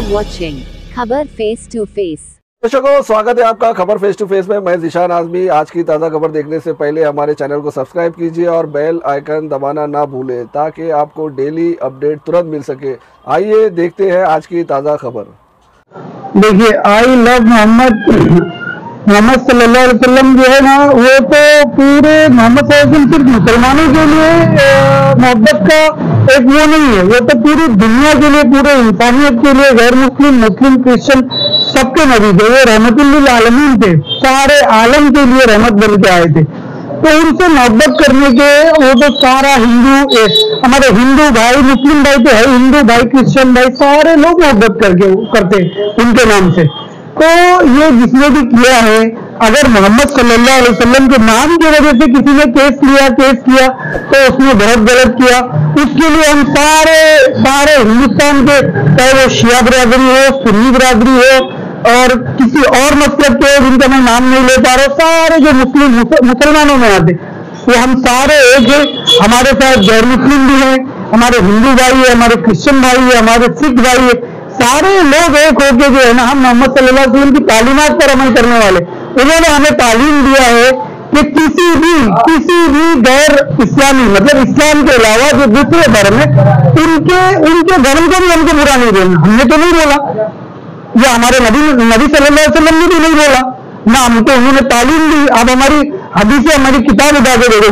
are watching खबर face to face. दर्शकों, स्वागत है आपका खबर फेस टू फेस में। मैं ज़ीशान आज़मी। आज की ताज़ा खबर देखने से पहले हमारे चैनल को सब्सक्राइब कीजिए और बेल आइकन दबाना ना भूलें ताकि आपको डेली अपडेट तुरंत मिल सके। आइए देखते हैं आज की ताज़ा खबर। देखिए, आई लव मोहम्मद सल्लल्लाहु अलैहि वसल्लम जो है ना, वो तो पूरे मोहम्मद सल्लल्लाहु अलैहि वसल्लम सिर्फ मुसलमानों के लिए मोहब्बत का एक वो नहीं है, वो तो पूरी दुनिया के लिए, पूरे इंसानियत के लिए, गैर मुस्लिम, मुस्लिम, क्रिश्चियन सबके नबी थे। वो रहमतुल्लिल आलमीन थे, सारे आलम के लिए रहमत बन के आए थे। तो उनसे मोहब्बत करने के वो तो सारा हिंदू, हमारे हिंदू भाई, मुस्लिम भाई तो है, हिंदू भाई, क्रिश्चियन भाई, सारे लोग मोहब्बत करते उनके नाम से। तो ये जिसने भी किया है, अगर मोहम्मद सल्लल्लाहु अलैहि वसल्लम के नाम की वजह से किसी ने केस किया तो उसने बहुत गलत किया। उसके लिए हम सारे हिंदुस्तान के, चाहे वो शिया बिरादरी हो, सुन्नी बिरादरी हो और किसी और मसलब के जिनका मैं नाम नहीं ले पा रहा, सारे जो मुसलमानों में आते, वो हम सारे एक है। हमारे साथ गैर मुस्लिम भी हैं, हमारे हिंदू भाई है, हमारे क्रिश्चियन भाई है, हमारे सिख भाई है, सारे लोग एक होके जो है ना, हम मोहम्मद सल्लल्लाहु अलैहि वसल्लम की तालीमात पर अमल करने वाले। उन्होंने हमें तालीम दिया है कि किसी भी गैर इस्लामी, मतलब इस्लाम के अलावा जो दूसरे धर्म है, उनके धर्म को भी हमको बुरा नहीं बोलना। हमने तो नहीं बोला, या हमारे नबी सल्लल्लाहु अलैहि वसल्लम ने भी नहीं बोला ना, हमको उन्होंने तालीम दी। अब हमारी हदीसें, हमारी किताब उठा के देखो,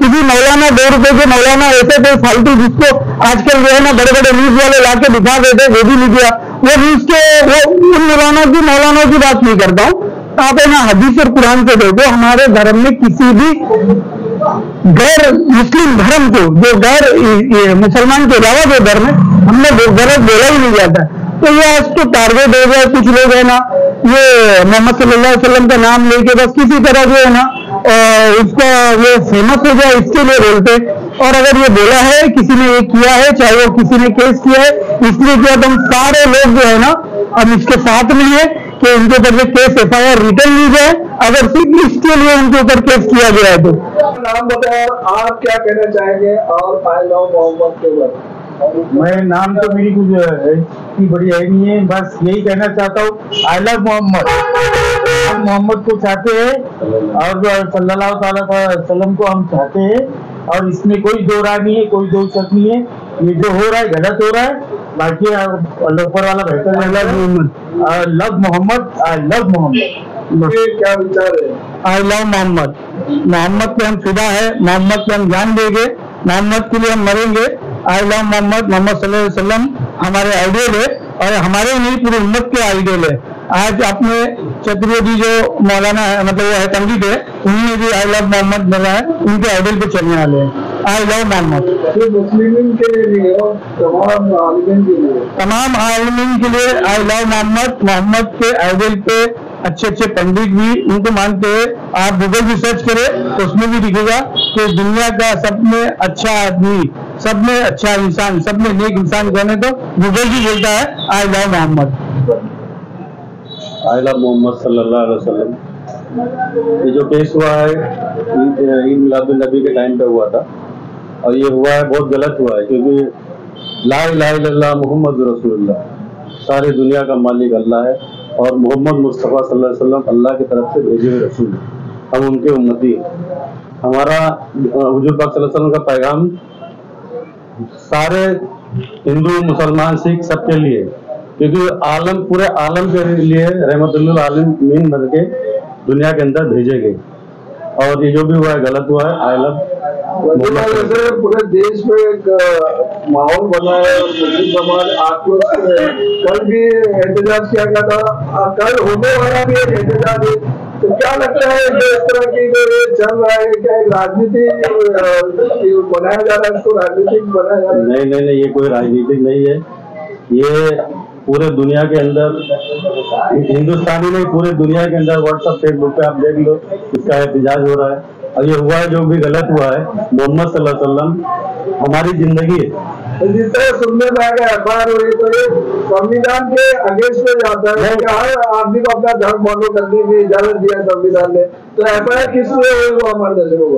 किसी मौलाना 2 रुपए के मौलाना ऐसे थे फालतू, जिसको आजकल जो है ना बड़े बड़े न्यूज वाले लाके दिखा देते, वो भी मीडिया, वो न्यूज के उन मौलाना की बात नहीं करता हूँ। आप है ना हदीस और कुरान से देखो, हमारे धर्म में किसी भी गैर मुस्लिम धर्म को, जो गैर मुसलमान के अलावा जो धर्म है, हमने गलत बोला ही नहीं जाता। तो ये आज तो टारगेट हो गया, कुछ लोग है ना ये मोहम्मद सल्लल्लाहु अलैहि वसल्लम का नाम लेके बस किसी तरह जो है ना उसका ये फेमस हो जाए, इसके लिए बोलते। और अगर ये बोला है, किसी ने ये किया है, चाहे वो किसी ने केस किया है, इसलिए किया, तो हम सारे लोग जो है ना अब इसके साथ में है कि उनके ऊपर जो केस FIR रिटर्न ली जाए, अगर सिर्फ इसके लिए उनके ऊपर केस किया गया है। तो नाम बताया, आप क्या कहना चाहेंगे और आई लव मोहम्मद के बारे? मैं नाम तो मेरी कुछ इतनी बड़ी है नहीं है, बस यही कहना चाहता हूँ, आई लव मोहम्मद। हम मोहम्मद को चाहते हैं और सल्लल्लाहु अलैहि वसल्लम को हम चाहते हैं, और इसमें कोई दो राय नहीं है, कोई दो शक नहीं है। ये जो हो रहा है गलत हो रहा है, बाकी ऊपर वाला बेहतर है। Love Muhammad, I love Muhammad. क्या विचार है? आई लव मोहम्मद पे हम फिदा है, मोहम्मद पे हम जान देंगे, मोहम्मद के लिए हम मरेंगे। आई लव मोहम्मद सल्लल्लाहु अलैहि वसल्लम हमारे आइडियल है, और हमारे नहीं पूरी उम्मत के आइडियल है। आज अपने चतुर्वेदी जो मौलाना है, मतलब वो है पंडित है, उन्होंने भी आई लव मोहम्मद बोला है, उनके आइडियल पे चलने वाले हैं। आई लव मोहम्मद मुस्लिम के लिए, तमाम आलमीन के लिए आई लव मोहम्मद के आइडियल पे अच्छे पंडित भी उनको मानते हैं। आप गूगल भी सर्च करें तो उसमें भी दिखेगा कि दुनिया का सब में अच्छा आदमी, सब में अच्छा इंसान, सब में नेक इंसान कहने तो गूगल भी बोलता है I love Muhammad. I love Muhammad सल्लल्लाहु अलैहि वसल्लम। ये जो केस हुआ है ईद मिलादुन नबी के टाइम पे हुआ था, और ये हुआ है बहुत गलत हुआ है, क्योंकि ला इलाहा इल्लल्लाह मुहम्मद रसूलुल्लाह, सारी दुनिया का मालिक अल्लाह है, और मोहम्मद मुस्तफ़ा सल्लल्लाहु अलैहि वसल्लम अल्लाह की तरफ से भेजे हुए रसूल हैं, हम उनके उम्मती हैं। हमारा हुजूर पाक सल्लल्लाहु अलैहि वसल्लम का पैगाम सारे हिंदू, मुसलमान, सिख सबके लिए, क्योंकि आलम, पूरे आलम के लिए रहमतुल्लिल आलमीन बन के दुनिया के अंदर भेजे गए। और ये जो भी हुआ है गलत हुआ है। आई लव पूरे देश में एक माहौल बना है, मुस्लिम समाज आक्रोश है। कल भी एहतजाज किया गया था, कल होने वाला भी एक एहतजाज है। तो क्या लगता है जो इस तरह की जो ये चल रहा है, क्या एक राजनीति बनाया जा रहा है, इसको राजनीतिक बनाया जा रहा है? नहीं, ये कोई राजनीतिक नहीं है। ये पूरे दुनिया के अंदर, हिंदुस्तानी नहीं पूरे दुनिया के अंदर व्हाट्सएप, फेसबुक पे आप देख लो, इसका एहतजाज हो रहा है। और ये हुआ है जो भी गलत हुआ है, मोहम्मद सल्लल्लाहु अलैहि वसल्लम हमारी जिंदगी है। जिस तरह सुनने में आएगा FIR हो रही, तो ये संविधान के अगेंस्ट में जाता है कि हर आदमी को अपना धर्म फॉलो करने की इजाजत दिया संविधान ने। तो FIR किस लिए हुई वो हमारे दर्शकों को?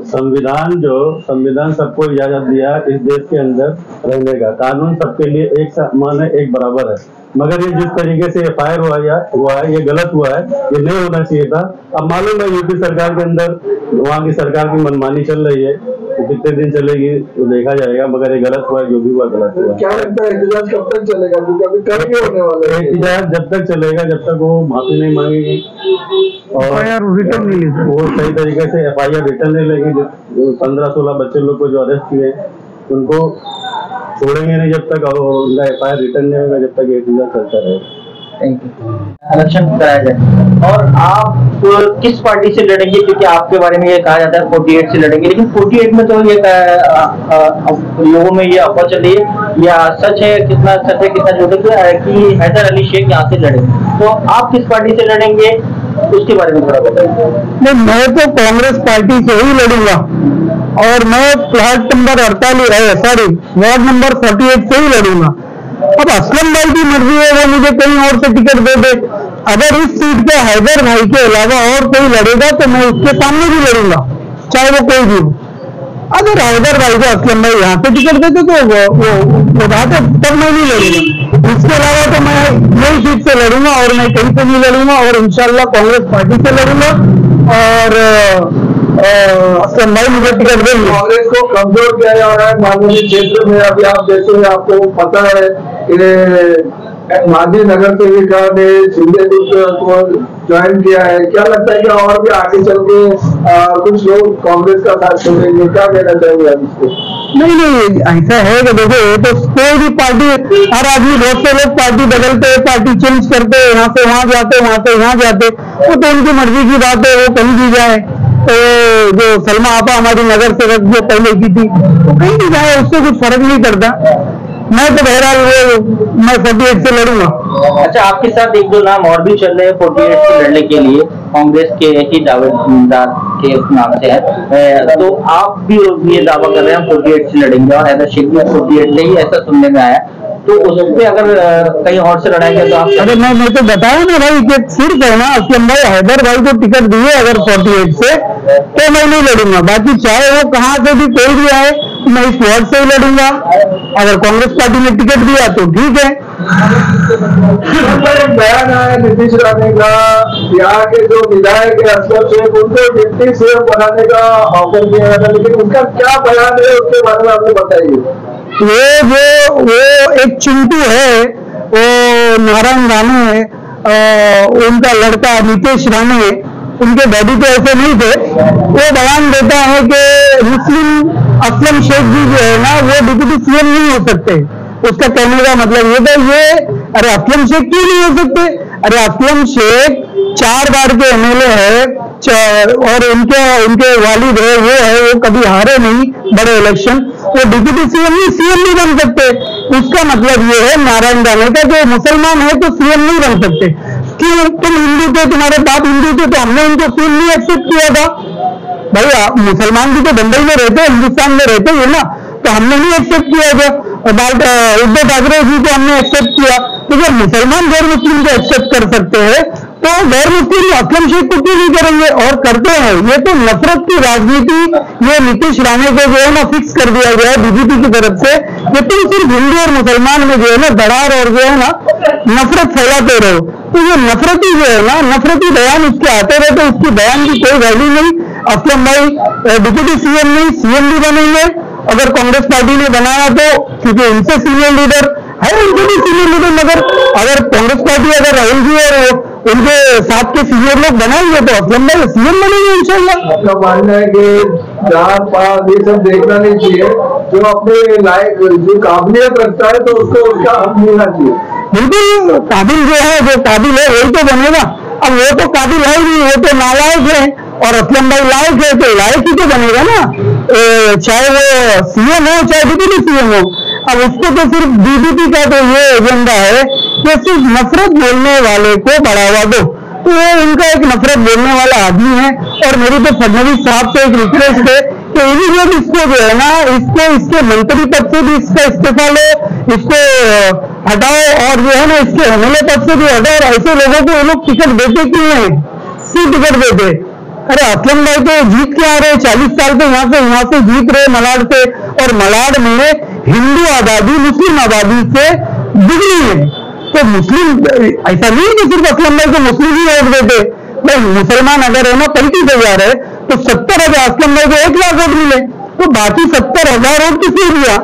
संविधान सबको इजाजत दिया इस देश के अंदर रहने का, कानून सबके लिए एक समान है, एक बराबर है। मगर ये जिस तरीके से एफआईआर हुआ है ये गलत हुआ है, ये नहीं होना चाहिए था। अब मालूम है यूपी सरकार के अंदर वहाँ की सरकार की मनमानी चल रही है, तो कितने दिन चलेगी तो देखा जाएगा, मगर ये गलत हुआ है, जो भी हुआ गलत हुआ। क्या लगता है एहतजाज कब तक चलेगा, क्योंकि अभी कल भी होने वाला है एहतजाज? जब तक चलेगा जब तक वो माफी नहीं मांगेगी और रिटर्न नहीं लेगी, वो सही तरीके से एफआईआर रिटर्न नहीं लेगी। 15-16 बच्चे लोग को जो अरेस्ट किए उनको छोड़ेंगे नहीं जब तक, और उनका एफआईआर रिटर्न नहीं होगा जब तक एहतजाज चलता रहेगा। इलेक्शन कराया जाए। और आप किस पार्टी से लड़ेंगे, क्योंकि आपके बारे में ये कहा जाता है 48 से लड़ेंगे, लेकिन 48 में तो ये लोगों में ये अफवाह चल रही है, या सच है, कितना सच है कितना झूठ है कि हैदर अली शेख यहाँ से लड़ेंगे, तो आप किस पार्टी से लड़ेंगे उसके बारे में थोड़ा बताइए। नहीं, मैं तो कांग्रेस पार्टी से ही लड़ूंगा और मैं प्लाट नंबर 48 वार्ड नंबर 48 से ही लड़ूंगा। अब असलम भाई की मर्जी है, वो मुझे कहीं और से टिकट दे दे। अगर इस सीट पे हैदर भाई के अलावा और कोई लड़ेगा तो मैं उसके सामने भी लड़ूंगा, चाहे वो कोई भी हो। अगर हैदर भाई को असलम भाई यहाँ पे टिकट देते तो वो बात है, तब मैं नहीं लड़ूंगा। इसके अलावा तो मैं यही सीट से लड़ूंगा और मैं कहीं से नहीं लड़ूंगा, और इंशाल्लाह कांग्रेस पार्टी से लड़ूंगा और असलम भाई मुझे टिकट देंगे। कांग्रेस को कमजोर किया जा रहा है माननीय क्षेत्र में। अभी आप जैसे आपको पता है कि मांझी नगर सेविका ने शिंदे को ज्वाइन किया है, क्या लगता है कि और भी आगे चल के कुछ लोग कांग्रेस का साथ छोड़ेंगे, क्या कहना चाहिए आप इसको? नहीं, ऐसा है कि देखो, ये तो कोई भी पार्टी, हर आदमी, बहुत से लोग पार्टी बदलते हैं, पार्टी चेंज करते हैं, यहाँ से वहां जाते, वहां से यहाँ जाते, वो तो उनकी मर्जी की बात है, वो कहीं भी जाए। तो जो सलमा आपा हमारी नगर सेवक जो पहले की थी, वो कहीं भी जाए, उससे कुछ फर्क नहीं पड़ता। मैं तो बहरहाल मैं 48 से लड़ूंगा। अच्छा, आपके साथ एक दो नाम और भी चल रहे हैं 48 से लड़ने के लिए, कांग्रेस के ही दावेदार के नाम से है, तो आप भी ये दावा कर रहे हैं 48 से लड़ेंगे, और हैदर शेख भी 48 से ही, ऐसा सुनने में आया। तो उस पे अगर कहीं और से लड़ाएंगे तो आप? अरे मैं तो बताया ना भाई कि सिर्फ है ना असलम भाई हैदर भाई को टिकट दिए अगर 48 से, तो मैं नहीं लड़ूंगा। बाकी चाहे वो कहाँ से भी कोई भी आए, मैं इस वार्ड से ही लड़ूंगा। अगर कांग्रेस पार्टी ने टिकट दिया तो ठीक है। बयान आया नीतीश राणे का, यहाँ के जो विधायक है असलम शेख, उनको डिप्टी सीएम बनाने का ऑफर किया गया था, लेकिन उनका क्या बयान है उसके बारे में आपने बताइए। वो एक चिंटू है, वो नारायण राणे, उनका लड़का नीतीश राणे, उनके डैडी तो ऐसे नहीं थे, वो बयान देता है कि मुस्लिम असलम शेख जी जो है ना वो डिप्टी सीएम नहीं हो सकते। उसका कहने का मतलब ये था, अरे असलम शेख क्यों नहीं हो सकते? अरे असलम शेख 4 बार के एमएलए है, और उनके वालिद है, वो कभी हारे नहीं बड़े इलेक्शन, वो डिप्टी सीएम नहीं बन सकते। उसका मतलब ये है नारायण राणे का, जो मुसलमान है तो सीएम नहीं बन सकते। क्यों? तुम हिंदू थे, तुम्हारे बाप हिंदू थे, तो हमने उनको सीएम नहीं एक्सेप्ट किया था। भाई मुसलमान भी तो बंबई में रहते हैं, हिंदुस्तान में रहते हैं ना, तो हमने नहीं एक्सेप्ट किया था। उद्धव ठाकरे जी को हमने एक्सेप्ट किया, तो जब मुसलमान गैर मुस्लिम को एक्सेप्ट कर सकते हैं तो गैर मुस्लिम असलम शेख को क्यों नहीं करेंगे? और करते हैं। ये तो नफरत की राजनीति, ये नीतीश राणे को जो है ना फिक्स कर दिया गया है बीजेपी की तरफ से, ये तुम सिर्फ हिंदू और मुसलमान में जो है ना दरार और जो है ना नफरत फैलाते रहो। तो ये नफरती जो है ना, नफरती बयान उसके आते रहे, तो उसकी बयान की कोई वैल्यू नहीं। असलम भाई डिप्टी सीएम नहीं, सीएम भी बनेंगे अगर कांग्रेस पार्टी ने बनाया तो, क्योंकि उनसे सीनियर लीडर है, उनके भी सीनियर लीडर। मगर अगर कांग्रेस पार्टी अगर राहुल जी और उनके साथ के सीनियर लोग बनाएंगे तो असलम भाई सीएम बनेंगे इंशाल्लाह। आपका मानना है कि जात पात ये सब देखना नहीं चाहिए, जो अपने लायक जो काबिलियत रखता है तो उसको उसका हक मिलना चाहिए। बिल्कुल, काबिल जो है, जो काबिल है वही तो बनेगा। अब वो तो काबिल है ही, वो तो नालायक है, और असलम भाई लायक है, तो लायक ही तो बनेगा ना, चाहे वो सीएम हो चाहे डिप्टी सीएम हो। अब उसको तो सिर्फ बीजेपी का तो ये एजेंडा है कि सिर्फ नफरत बोलने वाले को बढ़ावा दो, तो वो उनका एक नफरत बोलने वाला आदमी है। और मेरी तो फडणवीस साहब से एक रिक्वेस्ट है कि इमीडिएट इसको जो है ना, इसके मंत्री पद से भी इसका इस्तीफा लो, इसको हटाओ, और जो है ना इसके एमएलए पद से भी हटाओ। और ऐसे लोगों को ये लोग टिकट देते क्यों है? क्यों टिकट देते? अरे असलम भाई तो जीत के आ रहे, 40 साल से यहाँ से जीत रहे मलाड से, और मलाड में हिंदू आबादी मुस्लिम आबादी से दुगनी है। तो मुस्लिम ऐसा नहीं है कि सिर्फ असलम भाई को मुस्लिम ही वोट देते, भाई मुसलमान अगर है ना 35,000 है तो 70,000 असलम भाई को 1 लाख वोट मिले, तो बाकी 70,000 वोट किसने दिया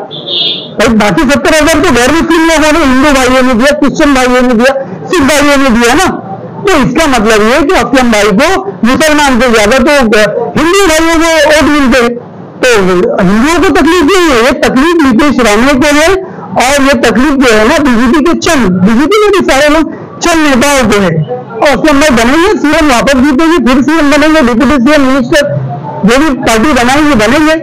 भाई? बाकी 70,000 तो गैर मुस्लिम लोगों ने, हिंदू भाइयों ने दिया, क्रिश्चियन भाइयों ने दिया, सिख भाइयों ने दिया ना। तो इसका मतलब ये कि असलम भाई को मुसलमान से ज्यादा तो हिंदू भाइयों को वोट मिलते, तो हिंदुओं को तकलीफ नहीं है, ये तकलीफ नीतीश राणे को है, और ये तकलीफ जो है ना बीजेपी के चंद, बीजेपी में भी सारे लोग चंद नेताओं को है। और असलम भाई बनेंगे सीएम, वापस जीतेगी, फिर सीएम बनेंगे, डिप्यूटी सीएम, मिनिस्टर, जो भी पार्टी बनाएंगे बनेंगे।